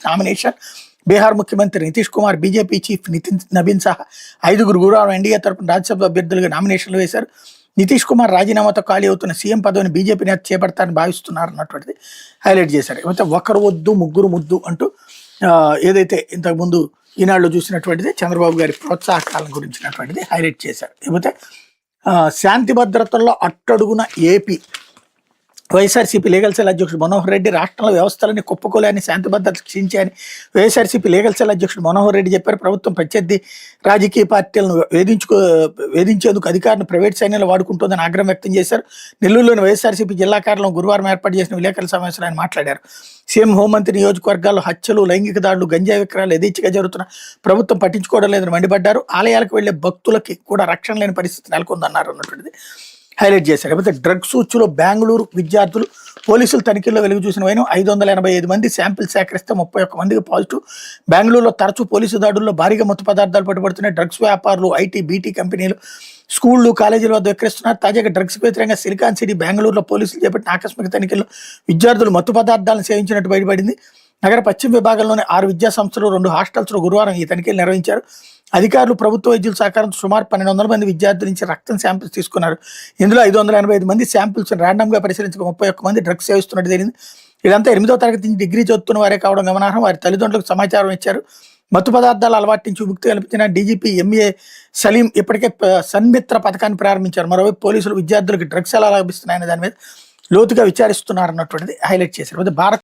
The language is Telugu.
నామినేషన్. బీహార్ ముఖ్యమంత్రి నితీష్ కుమార్, బీజేపీ చీఫ్ నితిన్ నబీన్ సహా 5గురు గురువారం ఎన్డీఏ తరపున రాజ్యసభ అభ్యర్థులుగా నామినేషన్లు వేశారు. నితీష్ కుమార్ రాజీనామాతో ఖాళీ అవుతున్న సీఎం పదవిని బీజేపీ నేత చేపడతారని భావిస్తున్నారు అన్నటువంటిది హైలైట్ చేశారు. అయితే ఒకరు వద్దు ముగ్గురు ముద్దు అంటూ ఏదైతే ఇంతకుముందు ఈనాడులో చూసినటువంటిది చంద్రబాబు గారి ప్రోత్సాహకాలను గురించినటువంటిది హైలైట్ చేశారు. లేకపోతే శాంతి భద్రతల్లో అట్టడుగున ఏపీ. వైఎస్ఆర్సీపీ లీగల్ సెల్ అధ్యక్షుడు మనోహర్ రెడ్డి రాష్ట్రంలో వ్యవస్థలని కుప్పకూలని శాంతి భద్రత క్షీణించాయని వైఎస్ఆర్సీపీ లీగల్ సెల్ అధ్యక్షుడు మనోహర్ రెడ్డి చెప్పారు. ప్రభుత్వం ప్రత్యర్థి రాజకీయ పార్టీలను వేధించేందుకు అధికారులను ప్రైవేట్ సైన్యాలు వాడుకుంటుందని ఆగ్రహం వ్యక్తం చేశారు. నెల్లూరులోని వైఎస్ఆర్సీపీ జిల్లా కార్యాలయం గురువారం ఏర్పాటు చేసిన విలేకరుల సమావేశంలో ఆయన మాట్లాడారు. సీఎం హోంమంత్రి నియోజకవర్గాల్లో హత్యలు, లైంగిక దాడులు, గంజాయి విక్రయాలు యథేచ్ఛగా జరుగుతున్న ప్రభుత్వం పట్టించుకోవడం లేదని మండిపడ్డారు. ఆలయాలకు వెళ్లే భక్తులకి కూడా రక్షణ లేని పరిస్థితి నెలకొందన్నారు అన్నటువంటిది హైలైట్ చేశారు. లేకపోతే డ్రగ్స్ సూచిలో బెంగళూరు విద్యార్థులు పోలీసులు తనిఖీల్లో వెలుగు చూసిన వైనం 585 మంది శాంపిల్ సేకరిస్తే 31 మందికి పాజిటివ్. బెంగళూరులో తరచూ పోలీసు దాడుల్లో భారీగా మత్తు పదార్థాలు పట్టుబడుతున్నాయి. డ్రగ్స్ వ్యాపారులు, ఐటీ, బీటీ కంపెనీలు స్కూళ్లు, కాలేజీల వద్ద విక్రయిస్తున్నారు. తాజాగా డ్రగ్స్ వ్యతిరేకంగా సిలికాన్ సిటీ బెంగళూరులో పోలీసులు చేపట్టిన ఆకస్మిక తనిఖీల్లో విద్యార్థులు మత్తు పదార్థాలను సేవించినట్టు బయటపడింది. నగర పశ్చిమ విభాగంలోని 6 విద్యా సంస్థలు, 2 హాస్టల్స్లో గురువారం ఈ తనిఖీలు నిర్వహించారు. అధికారులు ప్రభుత్వ వైద్యుల సహకారంతో సుమారు 1200 మంది విద్యార్థుల నుంచి రక్తం శాంపిల్స్ తీసుకున్నారు. ఇందులో 585 మంది శాంపిల్స్ ర్యాండమ్గా పరిశీలించగా 31 మంది డ్రగ్స్ సేవిస్తున్నట్టు తెలిసింది. వీళ్ళంతా 8వ తరగతి నుంచి డిగ్రీ చదువుతున్న వారే కావడం గమనార్హం. వారి తల్లిదండ్రులకు సమాచారం ఇచ్చారు. మత్తు పదార్థాల అలవాటు నుంచి విముక్తి కల్పించిన డీజీపీ ఎంఏ సలీం ఇప్పటికే సన్మిత్ర పథకాన్ని ప్రారంభించారు. మరోవైపు పోలీసులు విద్యార్థులకు డ్రగ్స్ ఎలా లభిస్తున్నాయనే దాని మీద లోతుగా విచారిస్తున్నారన్నటువంటిది హైలైట్ చేశారు. భారత్